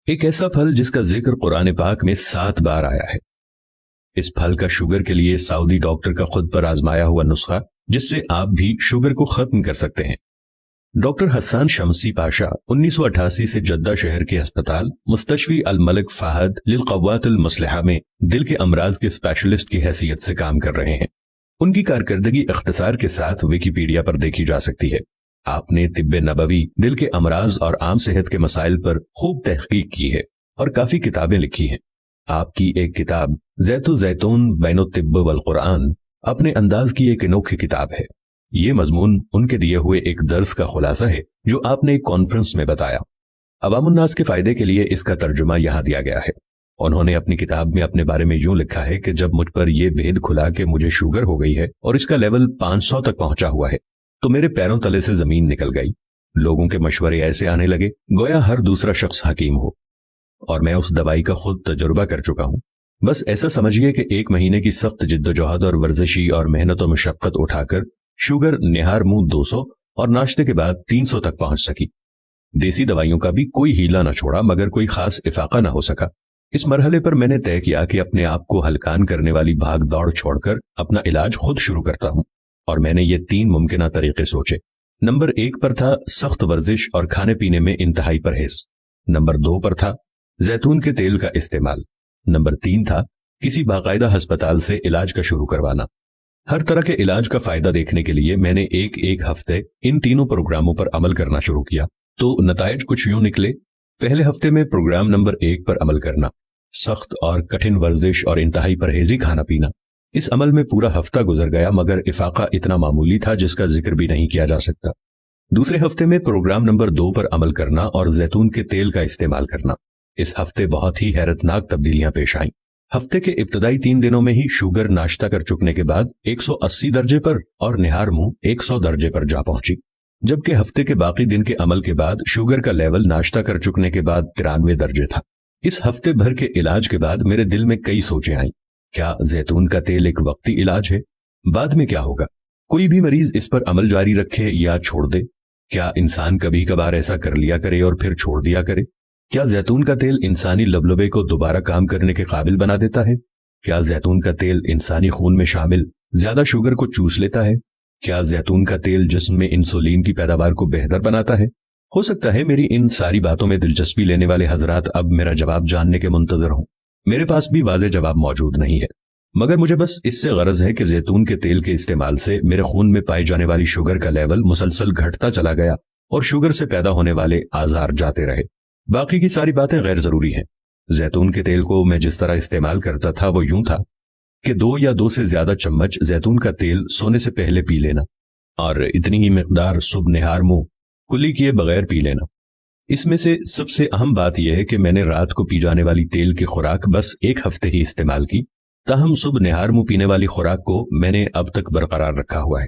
ایک ایسا پھل جس کا ذکر قرآن پاک میں 7 بار آیا ہے۔ اس پھل کا شوگر کے لیے سعودی ڈاکٹر کا خود پر آزمایا ہوا نسخہ جس سے آپ بھی شوگر کو ختم کر سکتے ہیں۔ ڈاکٹر حسان شمسی پاشا 1988 سے جدہ شہر کے ہسپتال مستشفی الملک فہد للقوات المسلحہ میں دل کے امراض کے اسپیشلسٹ کی حیثیت سے کام کر رہے ہیں۔ ان کی کارکردگی اختصار کے ساتھ ویکیپیڈیا پر دیکھی جا سکتی ہے۔ آپ نے طب نبوی، دل کے امراض اور عام صحت کے مسائل پر خوب تحقیق کی ہے اور کافی کتابیں لکھی ہیں۔ آپ کی ایک کتاب زیت و زیتون بین الطب والقرآن اپنے انداز کی ایک انوکھی کتاب ہے۔ یہ مضمون ان کے دیے ہوئے ایک درس کا خلاصہ ہے جو آپ نے ایک کانفرنس میں بتایا۔ عوام الناس کے فائدے کے لیے اس کا ترجمہ یہاں دیا گیا ہے۔ انہوں نے اپنی کتاب میں اپنے بارے میں یوں لکھا ہے کہ جب مجھ پر یہ بھید کھلا کہ مجھے شوگر ہو گئی ہے اور اس کا لیول 500 تک پہنچا ہوا ہے تو میرے پیروں تلے سے زمین نکل گئی۔ لوگوں کے مشورے ایسے آنے لگے گویا ہر دوسرا شخص حکیم ہو، اور میں اس دوائی کا خود تجربہ کر چکا ہوں۔ بس ایسا سمجھیے کہ 1 مہینے کی سخت جدوجہد اور ورزشی اور محنت و مشقت اٹھا کر شوگر نہار منہ 200 اور ناشتے کے بعد 300 تک پہنچ سکی۔ دیسی دوائیوں کا بھی کوئی ہیلا نہ چھوڑا مگر کوئی خاص افاقہ نہ ہو سکا۔ اس مرحلے پر میں نے طے کیا کہ اپنے آپ کو ہلکان کرنے والی بھاگ دوڑ چھوڑ کر اپنا علاج خود شروع کرتا ہوں، اور میں نے یہ 3 ممکنہ طریقے سوچے۔ نمبر 1 پر تھا سخت ورزش اور کھانے پینے میں انتہائی پرہیز۔ نمبر 2 پر تھا زیتون کے تیل کا استعمال۔ نمبر 3 تھا کسی باقاعدہ ہسپتال سے علاج کا شروع کروانا۔ ہر طرح کے علاج کا فائدہ دیکھنے کے لیے میں نے ایک ہفتے ان تینوں پروگراموں پر عمل کرنا شروع کیا تو نتائج کچھ یوں نکلے۔ پہلے ہفتے میں پروگرام نمبر 1 پر عمل کرنا، سخت اور کٹھن ورزش اور انتہائی پرہیزی کھانا پینا۔ اس عمل میں پورا ہفتہ گزر گیا مگر افاقہ اتنا معمولی تھا جس کا ذکر بھی نہیں کیا جا سکتا۔ دوسرے ہفتے میں پروگرام نمبر 2 پر عمل کرنا اور زیتون کے تیل کا استعمال کرنا۔ اس ہفتے بہت ہی حیرتناک تبدیلیاں پیش آئیں۔ ہفتے کے ابتدائی 3 دنوں میں ہی شوگر ناشتہ کر چکنے کے بعد 180 درجے پر اور نہار منہ 100 درجے پر جا پہنچی، جبکہ ہفتے کے باقی دن کے عمل کے بعد شوگر کا لیول ناشتہ کر چکنے کے بعد 93 درجے تھا۔ اس ہفتے بھر کے علاج کے بعد میرے دل میں کئی سوچیں آئیں۔ کیا زیتون کا تیل ایک وقتی علاج ہے؟ بعد میں کیا ہوگا؟ کوئی بھی مریض اس پر عمل جاری رکھے یا چھوڑ دے؟ کیا انسان کبھی کبھار ایسا کر لیا کرے اور پھر چھوڑ دیا کرے؟ کیا زیتون کا تیل انسانی لبلبے کو دوبارہ کام کرنے کے قابل بنا دیتا ہے؟ کیا زیتون کا تیل انسانی خون میں شامل زیادہ شوگر کو چوس لیتا ہے؟ کیا زیتون کا تیل جسم میں انسولین کی پیداوار کو بہتر بناتا ہے؟ ہو سکتا ہے میری ان ساری باتوں میں دلچسپی لینے والے حضرات اب میرا جواب جاننے کے منتظر ہوں۔ میرے پاس بھی واضح جواب موجود نہیں ہے، مگر مجھے بس اس سے غرض ہے کہ زیتون کے تیل کے استعمال سے میرے خون میں پائی جانے والی شوگر کا لیول مسلسل گھٹتا چلا گیا اور شوگر سے پیدا ہونے والے آزار جاتے رہے۔ باقی کی ساری باتیں غیر ضروری ہیں۔ زیتون کے تیل کو میں جس طرح استعمال کرتا تھا وہ یوں تھا کہ 2 یا 2 سے زیادہ چمچ زیتون کا تیل سونے سے پہلے پی لینا، اور اتنی ہی مقدار صبح نہار منہ کلی کیے بغیر پی لینا۔ اس میں سے سب سے اہم بات یہ ہے کہ میں نے رات کو پی جانے والی تیل کی خوراک بس 1 ہفتے ہی استعمال کی، تاہم صبح نہار منہ پینے والی خوراک کو میں نے اب تک برقرار رکھا ہوا ہے۔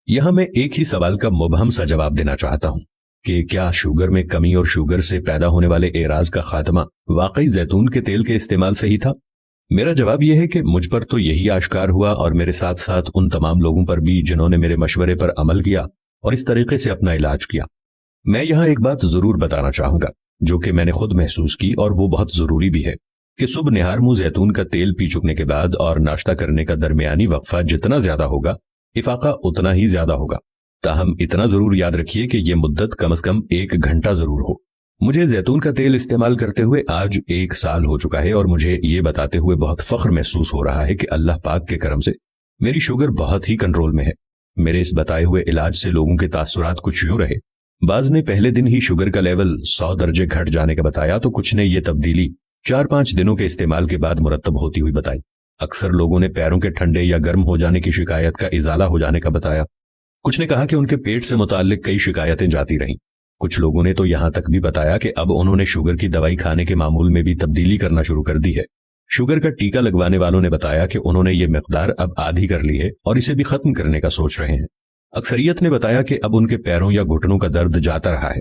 یہاں میں ایک ہی سوال کا مبہم سا جواب دینا چاہتا ہوں کہ کیا شوگر میں کمی اور شوگر سے پیدا ہونے والے اعراض کا خاتمہ واقعی زیتون کے تیل کے استعمال سے ہی تھا؟ میرا جواب یہ ہے کہ مجھ پر تو یہی آشکار ہوا، اور میرے ساتھ ساتھ ان تمام لوگوں پر بھی جنہوں نے میرے مشورے پر عمل کیا اور اس طریقے سے اپنا علاج کیا۔ میں یہاں ایک بات ضرور بتانا چاہوں گا جو کہ میں نے خود محسوس کی، اور وہ بہت ضروری بھی ہے کہ صبح نہار منہ زیتون کا تیل پی چکنے کے بعد اور ناشتہ کرنے کا درمیانی وقفہ جتنا زیادہ ہوگا افاقہ اتنا ہی زیادہ ہوگا۔ تاہم اتنا ضرور یاد رکھیے کہ یہ مدت کم از کم 1 گھنٹہ ضرور ہو۔ مجھے زیتون کا تیل استعمال کرتے ہوئے آج 1 سال ہو چکا ہے، اور مجھے یہ بتاتے ہوئے بہت فخر محسوس ہو رہا ہے کہ اللہ پاک کے کرم سے میری شوگر بہت ہی کنٹرول میں ہے۔ میرے اس بتائے ہوئے علاج سے لوگوں کے تاثرات کچھ یوں رہے۔ بعض نے پہلے دن ہی شوگر کا لیول 100 درجے گھٹ جانے کا بتایا تو کچھ نے یہ تبدیلی 4-5 دنوں کے استعمال کے بعد مرتب ہوتی ہوئی بتائی۔ اکثر لوگوں نے پیروں کے ٹھنڈے یا گرم ہو جانے کی شکایت کا ازالہ ہو جانے کا بتایا۔ کچھ نے کہا کہ ان کے پیٹ سے متعلق کئی شکایتیں جاتی رہیں۔ کچھ لوگوں نے تو یہاں تک بھی بتایا کہ اب انہوں نے شوگر کی دوائی کھانے کے معمول میں بھی تبدیلی کرنا شروع کر دی ہے۔ شوگر کا ٹیکہ لگوانے والوں نے بتایا کہ انہوں نے یہ مقدار اب آدھی کر لی ہے اور اسے بھی ختم کرنے کا سوچ رہے ہیں۔ اکثریت نے بتایا کہ اب ان کے پیروں یا گھٹنوں کا درد جاتا رہا ہے۔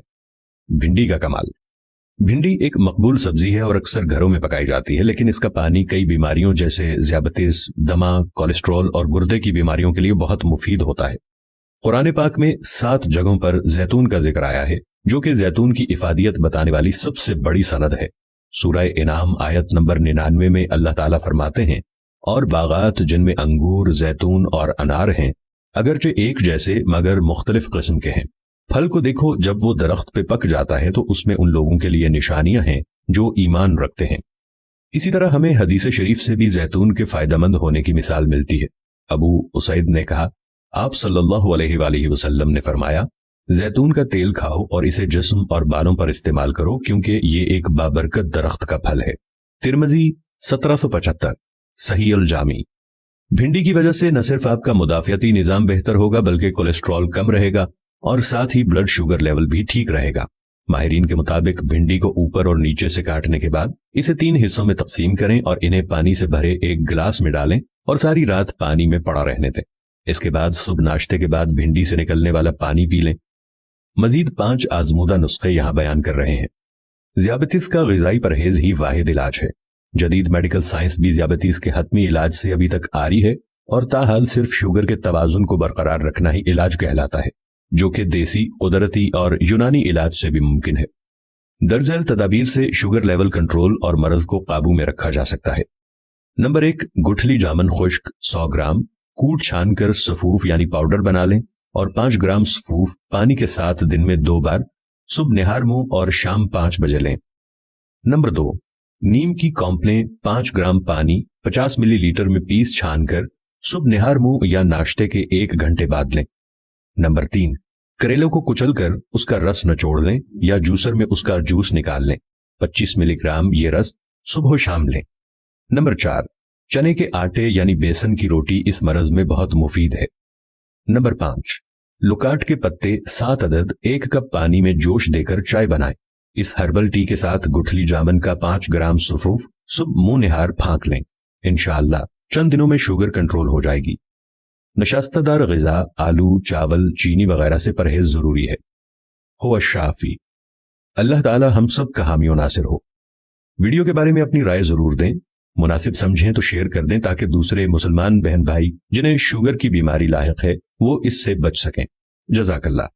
بھنڈی کا کمال۔ بھنڈی ایک مقبول سبزی ہے اور اکثر گھروں میں پکائی جاتی ہے، لیکن اس کا پانی کئی بیماریوں جیسے ذیابیطس، دمہ، کولیسٹرول اور گردے کی بیماریوں کے لیے بہت مفید ہوتا ہے۔ قرآن پاک میں 7 جگہوں پر زیتون کا ذکر آیا ہے، جو کہ زیتون کی افادیت بتانے والی سب سے بڑی سند ہے۔ سورہ انعام آیت نمبر 99 میں اللہ تعالیٰ فرماتے ہیں، اور باغات جن میں انگور، زیتون اور انار ہیں، اگرچہ ایک جیسے مگر مختلف قسم کے ہیں۔ پھل کو دیکھو جب وہ درخت پہ پک جاتا ہے تو اس میں ان لوگوں کے لیے نشانیاں ہیں جو ایمان رکھتے ہیں۔ اسی طرح ہمیں حدیث شریف سے بھی زیتون کے فائدہ مند ہونے کی مثال ملتی ہے۔ ابو اسید نے کہا، آپ صلی اللہ علیہ وآلہ وسلم نے فرمایا، زیتون کا تیل کھاؤ اور اسے جسم اور بالوں پر استعمال کرو کیونکہ یہ ایک بابرکت درخت کا پھل ہے۔ ترمذی 1775، صحیح الجامی۔ بھنڈی کی وجہ سے نہ صرف آپ کا مدافعتی نظام بہتر ہوگا بلکہ کولیسٹرول کم رہے گا اور ساتھ ہی بلڈ شوگر لیول بھی ٹھیک رہے گا۔ ماہرین کے مطابق بھنڈی کو اوپر اور نیچے سے کاٹنے کے بعد اسے 3 حصوں میں تقسیم کریں اور انہیں پانی سے بھرے ایک گلاس میں ڈالیں اور ساری رات پانی میں پڑا رہنے دیں۔ اس کے بعد صبح ناشتے کے بعد بھنڈی سے نکلنے والا پانی پی لیں۔ مزید 5 آزمودہ نسخے یہاں بیان کر رہے ہیں۔ ذیابیطس کا غذائی پرہیز ہی واحد علاج ہے۔ جدید میڈیکل سائنس بھی ذیابیطس کے حتمی علاج سے ابھی تک آری ہے، اور تاحال صرف شوگر کے توازن کو برقرار رکھنا ہی علاج کہلاتا ہے، جو کہ دیسی، قدرتی اور یونانی علاج سے بھی ممکن ہے۔ درج ذیل تدابیر سے شوگر لیول کنٹرول اور مرض کو قابو میں رکھا جا سکتا ہے۔ نمبر 1، گٹھلی جامن خشک 100 گرام کوٹ چھان کر سفوف یعنی پاؤڈر بنا لیں اور 5 گرام سفوف پانی کے ساتھ دن میں 2 بار صبح نہار منہ اور شام 5 بجے لیں۔ نمبر 2، نیم کی کمپلیں 5 گرام پانی 50 ملی لیٹر میں پیس چھان کر صبح نہار منہ یا ناشتے کے 1 گھنٹے بعد لیں۔ نمبر 3، کریلوں کو کچل کر اس کا رس نچوڑ لیں یا جوسر میں اس کا جوس نکال لیں، 25 ملی گرام یہ رس صبح و شام لیں۔ نمبر 4، چنے کے آٹے یعنی بیسن کی روٹی اس مرض میں بہت مفید ہے۔ نمبر 5، لکاٹ کے پتے 7 عدد 1 کپ پانی میں جوش دے کر چائے بنائیں۔ اس ہربل ٹی کے ساتھ گٹھلی جامن کا 5 گرام سفوف صبح منہ نہار پھانک لیں۔ انشاءاللہ چند دنوں میں شوگر کنٹرول ہو جائے گی۔ نشاستہ دار غذا، آلو، چاول، چینی وغیرہ سے پرہیز ضروری ہے۔ ہو الشافی۔ اللہ تعالی ہم سب کا حامی و ناصر ہو۔ ویڈیو کے بارے میں اپنی رائے ضرور دیں، مناسب سمجھیں تو شیئر کر دیں تاکہ دوسرے مسلمان بہن بھائی جنہیں شوگر کی بیماری لاحق ہے وہ اس سے بچ سکیں۔ جزاک اللہ۔